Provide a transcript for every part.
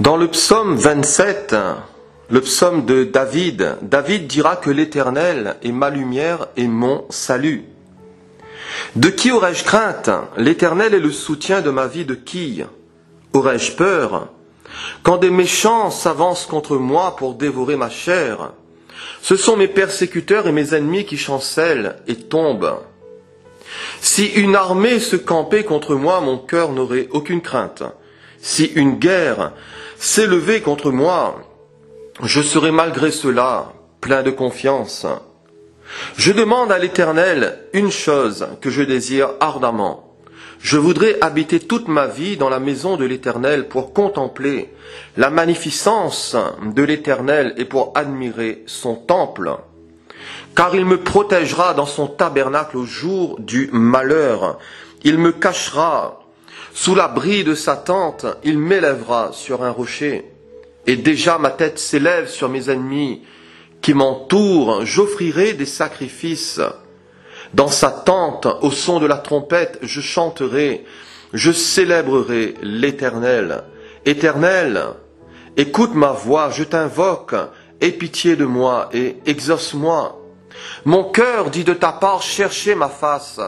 Dans le psaume 27, le psaume de David, David dira que l'Éternel est ma lumière et mon salut. De qui aurais-je crainte? L'Éternel est le soutien de ma vie. De qui aurais-je peur? Quand des méchants s'avancent contre moi pour dévorer ma chair, ce sont mes persécuteurs et mes ennemis qui chancellent et tombent. Si une armée se campait contre moi, mon cœur n'aurait aucune crainte. Si une guerre s'élevait contre moi, je serais malgré cela plein de confiance. Je demande à l'Éternel une chose que je désire ardemment. Je voudrais habiter toute ma vie dans la maison de l'Éternel pour contempler la magnificence de l'Éternel et pour admirer son temple. Car il me protégera dans son tabernacle au jour du malheur. Il me cachera sous l'abri de sa tente. Il m'élèvera sur un rocher. Et déjà ma tête s'élève sur mes ennemis qui m'entourent. J'offrirai des sacrifices. Dans sa tente, au son de la trompette, je chanterai, je célébrerai l'Éternel. Éternel, écoute ma voix, je t'invoque, aie pitié de moi et exauce-moi. Mon cœur dit de ta part, cherchez ma face.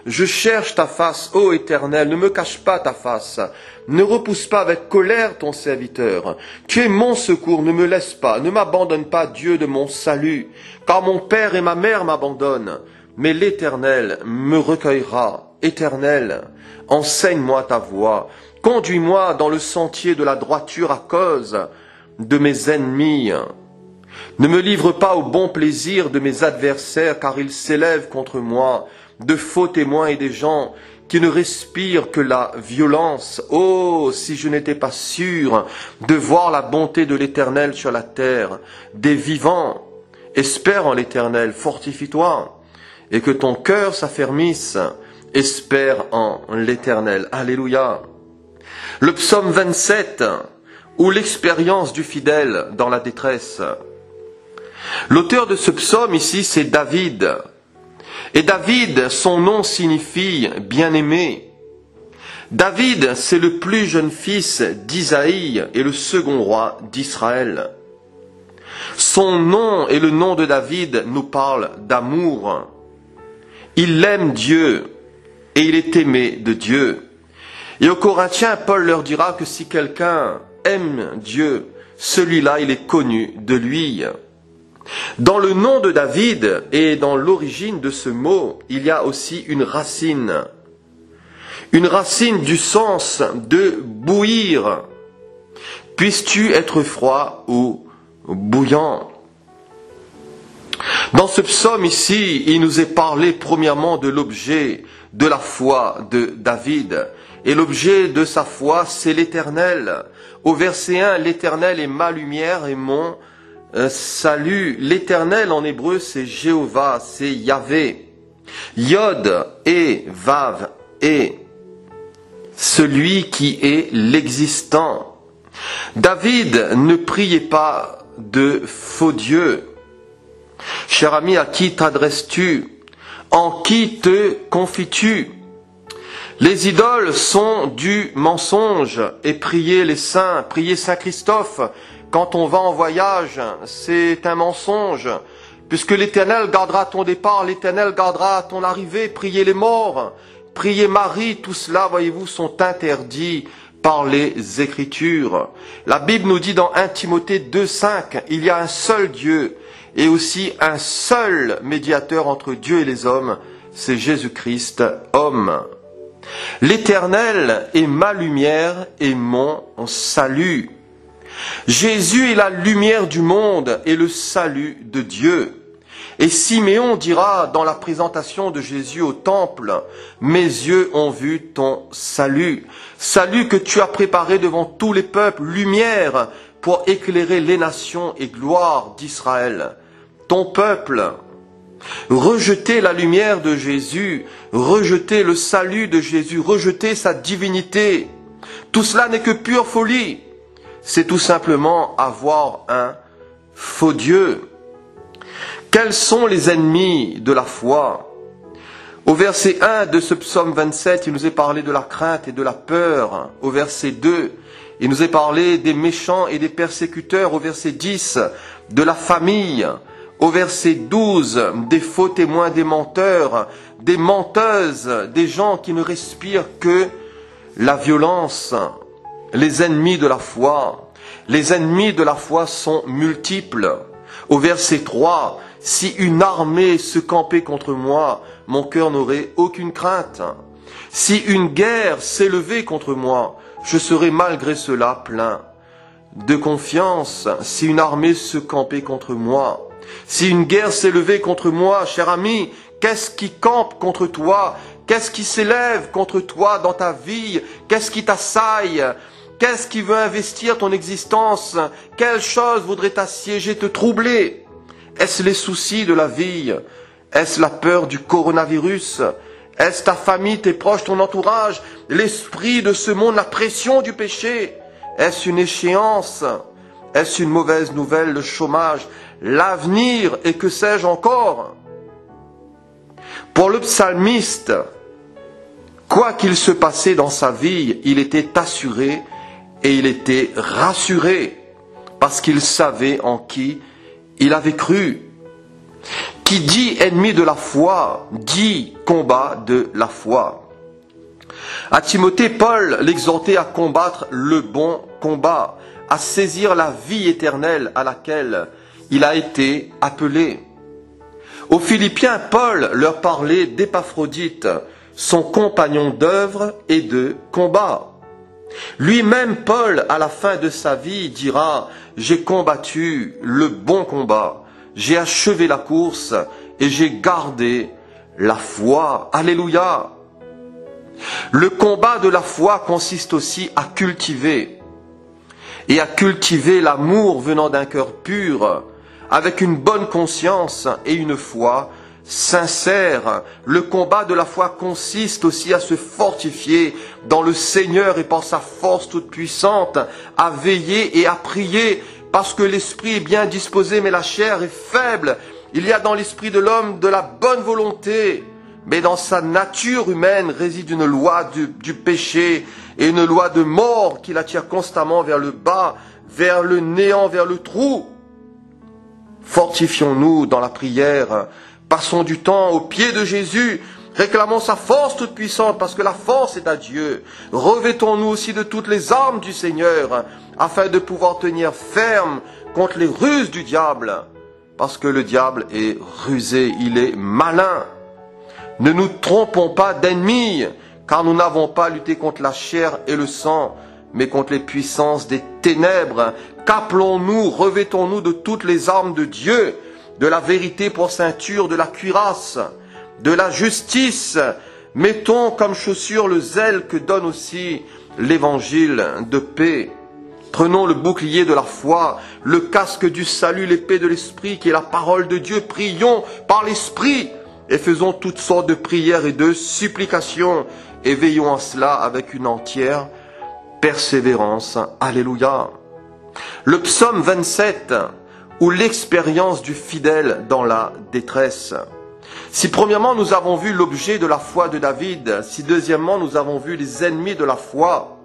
Je cherche ta face, ô Éternel, ne me cache pas ta face. Ne repousse pas avec colère ton serviteur. Tu es mon secours, ne me laisse pas, ne m'abandonne pas, Dieu de mon salut. Car mon père et ma mère m'abandonnent. Mais l'Éternel me recueillera. Éternel, enseigne-moi ta voie. Conduis-moi dans le sentier de la droiture à cause de mes ennemis. Ne me livre pas au bon plaisir de mes adversaires, car ils s'élèvent contre moi, de faux témoins et des gens qui ne respirent que la violence. Oh, si je n'étais pas sûr de voir la bonté de l'Éternel sur la terre, des vivants, espère en l'Éternel, fortifie-toi. Et que ton cœur s'affermisse, espère en l'Éternel. Alléluia. Le psaume 27, ou l'expérience du fidèle dans la détresse. L'auteur de ce psaume ici, c'est David. Et David, son nom signifie bien-aimé. David, c'est le plus jeune fils d'Isaïe et le second roi d'Israël. Son nom et le nom de David nous parlent d'amour. Il aime Dieu et il est aimé de Dieu. Et aux Corinthiens, Paul leur dira que si quelqu'un aime Dieu, celui-là, il est connu de lui. Dans le nom de David et dans l'origine de ce mot, il y a aussi une racine. Une racine du sens de bouillir. Puisses-tu être froid ou bouillant? Dans ce psaume ici, il nous est parlé premièrement de l'objet de la foi de David. Et l'objet de sa foi, c'est l'Éternel. Au verset 1, l'Éternel est ma lumière et mon salut. L'Éternel en hébreu, c'est Jéhovah, c'est Yahvé. Yod et Vav et celui qui est l'existant. David ne priait pas de faux dieux. Cher ami, à qui t'adresses-tu? En qui te confies-tu? Les idoles sont du mensonge et prier les saints, prier Saint Christophe quand on va en voyage, c'est un mensonge. Puisque l'Éternel gardera ton départ, l'Éternel gardera ton arrivée, prier les morts, prier Marie, tout cela, voyez-vous, sont interdits par les Écritures. La Bible nous dit dans 1 Timothée 2,5, il y a un seul Dieu et aussi un seul médiateur entre Dieu et les hommes, c'est Jésus-Christ, homme. L'Éternel est ma lumière et mon salut. Jésus est la lumière du monde et le salut de Dieu. Et Siméon dira dans la présentation de Jésus au temple, « Mes yeux ont vu ton salut, salut que tu as préparé devant tous les peuples, lumière pour éclairer les nations et gloire d'Israël. » Ton peuple, rejeter la lumière de Jésus, rejeter le salut de Jésus, rejeter sa divinité, tout cela n'est que pure folie. C'est tout simplement avoir un faux Dieu. Quels sont les ennemis de la foi? Au verset 1 de ce psaume 27, il nous est parlé de la crainte et de la peur. Au verset 2, Il nous est parlé des méchants et des persécuteurs au verset 10, de la famille, au verset 12, des faux témoins, des menteurs, des menteuses, des gens qui ne respirent que la violence, les ennemis de la foi. Les ennemis de la foi sont multiples. Au verset 3, si une armée se campait contre moi, mon cœur n'aurait aucune crainte. Si une guerre s'élevait contre moi, je serais malgré cela plein de confiance. Si une armée se campait contre moi, si une guerre s'élevait contre moi, cher ami, qu'est-ce qui campe contre toi? Qu'est-ce qui s'élève contre toi dans ta vie? Qu'est-ce qui t'assaille? Qu'est-ce qui veut investir ton existence? Quelle chose voudrait t'assiéger, te troubler? Est-ce les soucis de la vie? Est-ce la peur du coronavirus? Est-ce ta famille, tes proches, ton entourage? L'esprit de ce monde, la pression du péché? Est-ce une échéance? Est-ce une mauvaise nouvelle, le chômage, l'avenir et que sais-je encore? Pour le psalmiste, quoi qu'il se passait dans sa vie, il était assuré et il était rassuré parce qu'il savait en qui il avait cru. Qui dit ennemi de la foi, dit combat de la foi. À Timothée, Paul l'exhortait à combattre le bon combat, à saisir la vie éternelle à laquelle il a été appelé. Aux Philippiens, Paul leur parlait d'Épaphrodite, son compagnon d'œuvre et de combat. Lui-même, Paul, à la fin de sa vie, dira « J'ai combattu le bon combat, j'ai achevé la course et j'ai gardé la foi. » Alléluia! Le combat de la foi consiste aussi à cultiver l'amour venant d'un cœur pur, avec une bonne conscience et une foi sincère. Le combat de la foi consiste aussi à se fortifier dans le Seigneur et par sa force toute puissante, à veiller et à prier, parce que l'esprit est bien disposé, mais la chair est faible. Il y a dans l'esprit de l'homme de la bonne volonté, mais dans sa nature humaine réside une loi du péché et une loi de mort qui l'attire constamment vers le bas, vers le néant, vers le trou. Fortifions-nous dans la prière, passons du temps aux pieds de Jésus, réclamons sa force toute puissante parce que la force est à Dieu. Revêtons-nous aussi de toutes les armes du Seigneur afin de pouvoir tenir ferme contre les ruses du diable, parce que le diable est rusé, il est malin. Ne nous trompons pas d'ennemis, car nous n'avons pas lutté contre la chair et le sang, mais contre les puissances des ténèbres. Qu'appelons-nous, revêtons-nous de toutes les armes de Dieu, de la vérité pour ceinture, de la cuirasse, de la justice. Mettons comme chaussure le zèle que donne aussi l'évangile de paix. Prenons le bouclier de la foi, le casque du salut, l'épée de l'esprit qui est la parole de Dieu. Prions par l'esprit et faisons toutes sortes de prières et de supplications et veillons à cela avec une entière persévérance. Alléluia. Le psaume 27, ou l'expérience du fidèle dans la détresse. Si premièrement nous avons vu l'objet de la foi de David, si deuxièmement nous avons vu les ennemis de la foi,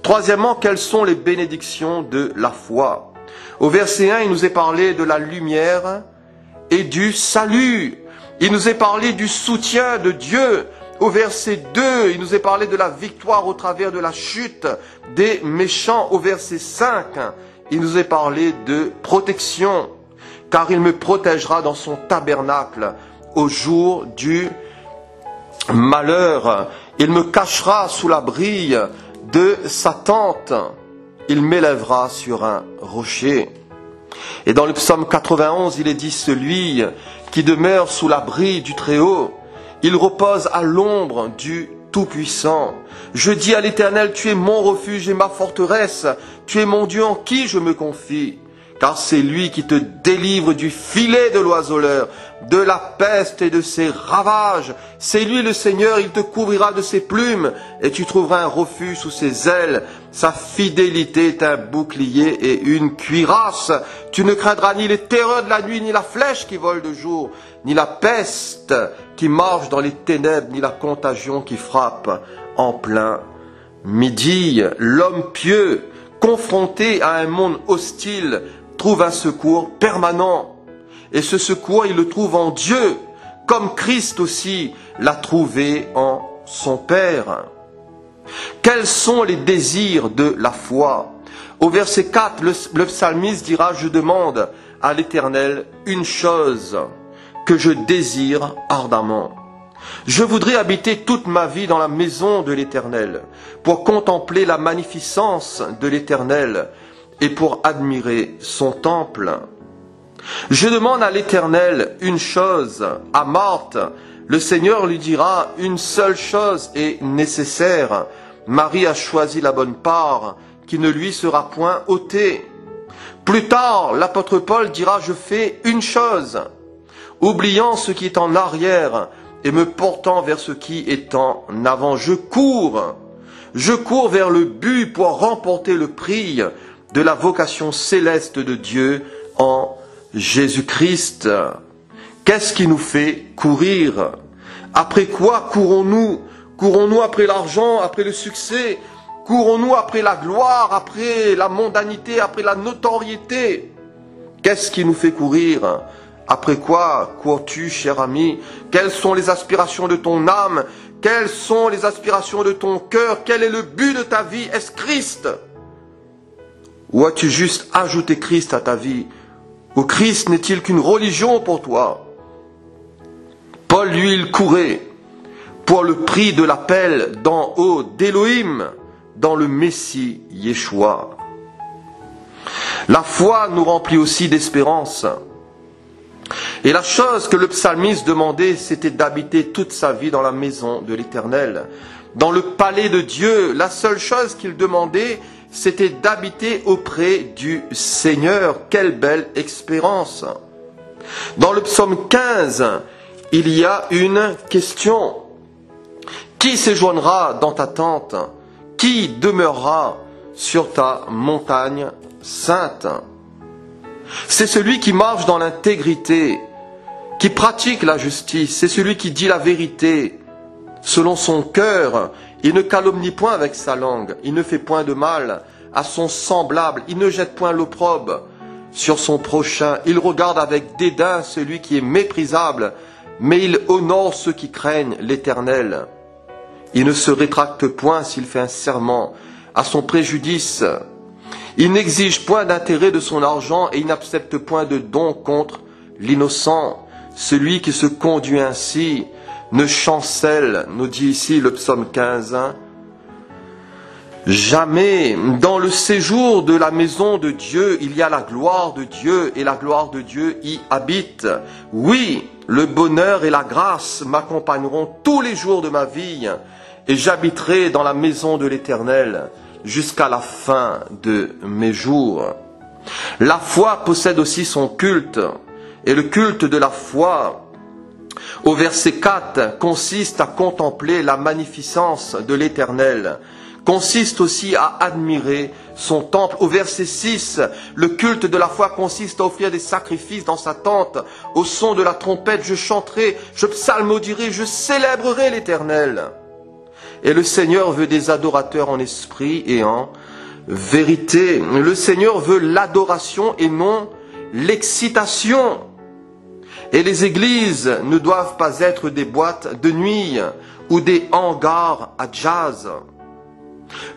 troisièmement quelles sont les bénédictions de la foi. Au verset 1, il nous est parlé de la lumière et du salut. Il nous est parlé du soutien de Dieu. Au verset 2, il nous est parlé de la victoire au travers de la chute des méchants. Au verset 5, il nous est parlé de protection, car il me protégera dans son tabernacle au jour du malheur. Il me cachera sous l'abri de sa tente. Il m'élèvera sur un rocher. Et dans le psaume 91, il est dit, celui qui demeure sous l'abri du Très-Haut, il repose à l'ombre du Tout-Puissant. Je dis à l'Éternel, tu es mon refuge et ma forteresse, tu es mon Dieu en qui je me confie. Car c'est lui qui te délivre du filet de l'oiseleur, de la peste et de ses ravages. C'est lui le Seigneur, il te couvrira de ses plumes, et tu trouveras un refuge sous ses ailes. Sa fidélité est un bouclier et une cuirasse. Tu ne craindras ni les terreurs de la nuit, ni la flèche qui vole de jour, ni la peste qui marche dans les ténèbres, ni la contagion qui frappe en plein midi. L'homme pieux confronté à un monde hostile, trouve un secours permanent. Et ce secours, il le trouve en Dieu, comme Christ aussi l'a trouvé en son Père. Quels sont les désirs de la foi? Au verset 4, le psalmiste dira, « Je demande à l'Éternel une chose que je désire ardemment. Je voudrais habiter toute ma vie dans la maison de l'Éternel, pour contempler la magnificence de l'Éternel et pour admirer son temple. Je demande à l'Éternel une chose. » À Marthe, le Seigneur lui dira, « Une seule chose est nécessaire. Marie a choisi la bonne part, qui ne lui sera point ôtée. » Plus tard, l'apôtre Paul dira, « Je fais une chose, oubliant ce qui est en arrière et me portant vers ce qui est en avant. Je cours vers le but pour remporter le prix de la vocation céleste de Dieu en Jésus-Christ. » Qu'est-ce qui nous fait courir? Après quoi courons-nous? Courons-nous après l'argent, après le succès? Courons-nous après la gloire, après la mondanité, après la notoriété? Qu'est-ce qui nous fait courir? Après quoi cours-tu, cher ami? Quelles sont les aspirations de ton âme? Quelles sont les aspirations de ton cœur? Quel est le but de ta vie? Est-ce Christ? Ou as-tu juste ajouté Christ à ta vie? Ou Christ n'est-il qu'une religion pour toi? Paul, lui, il courait pour le prix de l'appel d'en haut d'Élohim dans le Messie Yeshua. La foi nous remplit aussi d'espérance. Et la chose que le psalmiste demandait, c'était d'habiter toute sa vie dans la maison de l'Éternel, dans le palais de Dieu. La seule chose qu'il demandait, c'était d'habiter auprès du Seigneur. Quelle belle espérance! Dans le psaume 15, il y a une question. Qui séjournera dans ta tente? Qui demeurera sur ta montagne sainte? C'est celui qui marche dans l'intégrité, qui pratique la justice, c'est celui qui dit la vérité selon son cœur. Il ne calomnie point avec sa langue, il ne fait point de mal à son semblable, il ne jette point l'opprobre sur son prochain, il regarde avec dédain celui qui est méprisable, mais il honore ceux qui craignent l'Éternel. Il ne se rétracte point s'il fait un serment à son préjudice. Il n'exige point d'intérêt de son argent et il n'accepte point de don contre l'innocent. Celui qui se conduit ainsi ne chancelle, nous dit ici le psaume 15, jamais. Dans le séjour de la maison de Dieu, il y a la gloire de Dieu et la gloire de Dieu y habite. Oui, le bonheur et la grâce m'accompagneront tous les jours de ma vie et j'habiterai dans la maison de l'Éternel jusqu'à la fin de mes jours. La foi possède aussi son culte. Et le culte de la foi, au verset 4, consiste à contempler la magnificence de l'Éternel, consiste aussi à admirer son temple. Au verset 6, le culte de la foi consiste à offrir des sacrifices dans sa tente. Au son de la trompette, je chanterai, je psalmodierai, je célébrerai l'Éternel. Et le Seigneur veut des adorateurs en esprit et en vérité. Le Seigneur veut l'adoration et non l'excitation. Et les églises ne doivent pas être des boîtes de nuit ou des hangars à jazz.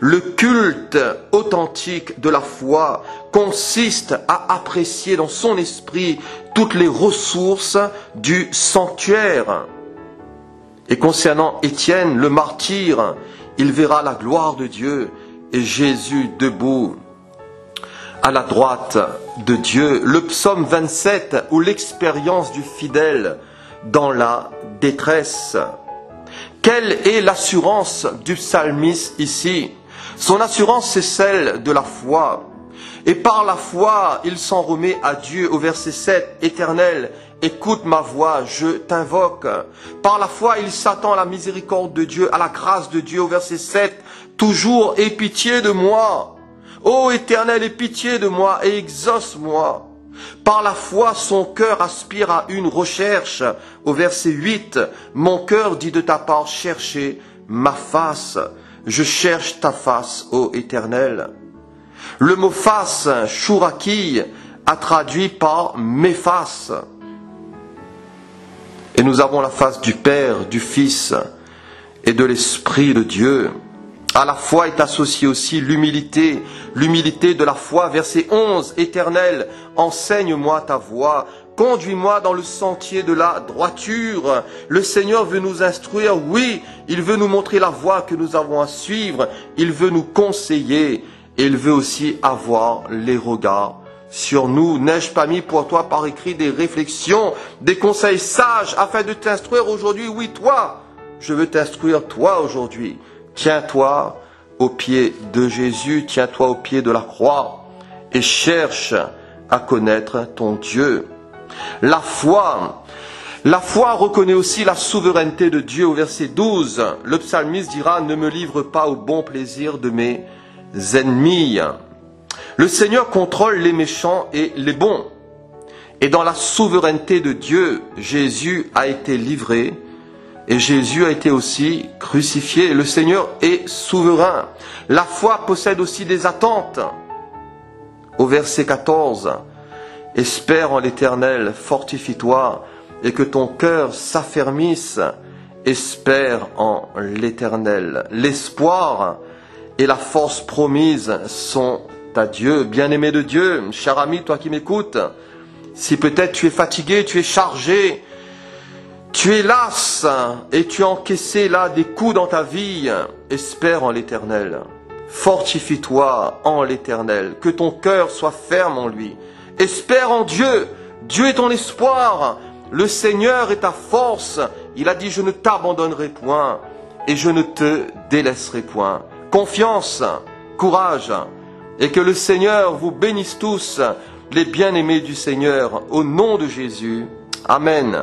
Le culte authentique de la foi consiste à apprécier dans son esprit toutes les ressources du sanctuaire. Et concernant Étienne, le martyr, il verra la gloire de Dieu et Jésus debout à la droite de Dieu. Le psaume 27, ou l'expérience du fidèle dans la détresse. Quelle est l'assurance du psalmiste ici? Son assurance, c'est celle de la foi. Et par la foi, il s'en remet à Dieu. Au verset 7, Éternel, écoute ma voix, je t'invoque. Par la foi, il s'attend à la miséricorde de Dieu, à la grâce de Dieu. Au verset 7, toujours, aie pitié de moi. Ô Éternel, aie pitié de moi et exauce-moi. Par la foi, son cœur aspire à une recherche. Au verset 8, mon cœur dit de ta part, cherchez ma face. Je cherche ta face, ô Éternel. Le mot face, shuraki, a traduit par mes faces. Et nous avons la face du Père, du Fils et de l'Esprit de Dieu. À la foi est associée aussi l'humilité de la foi. Verset 11, Éternel, enseigne-moi ta voie, conduis-moi dans le sentier de la droiture. Le Seigneur veut nous instruire, oui, il veut nous montrer la voie que nous avons à suivre, il veut nous conseiller, et il veut aussi avoir les regards sur nous. N'ai-je pas mis pour toi par écrit des réflexions, des conseils sages afin de t'instruire aujourd'hui? Oui, toi, je veux t'instruire toi aujourd'hui. Tiens-toi au pied de Jésus, tiens-toi au pied de la croix et cherche à connaître ton Dieu. La foi reconnaît aussi la souveraineté de Dieu. Au verset 12, le psalmiste dira « Ne me livre pas au bon plaisir de mes ennemis ». Le Seigneur contrôle les méchants et les bons. Et dans la souveraineté de Dieu, Jésus a été livré et Jésus a été aussi crucifié. Le Seigneur est souverain. La foi possède aussi des attentes. Au verset 14, « Espère en l'Éternel, fortifie-toi, et que ton cœur s'affermisse. Espère en l'Éternel. » L'espoir et la force promise sont à Dieu. Bien-aimé de Dieu, cher ami, toi qui m'écoutes, si peut-être tu es fatigué, tu es chargé, tu es las et tu as encaissé là des coups dans ta vie, espère en l'Éternel. Fortifie-toi en l'Éternel, que ton cœur soit ferme en lui. Espère en Dieu, Dieu est ton espoir, le Seigneur est ta force. Il a dit, je ne t'abandonnerai point et je ne te délaisserai point. Confiance, courage, et que le Seigneur vous bénisse tous, les bien-aimés du Seigneur, au nom de Jésus. Amen.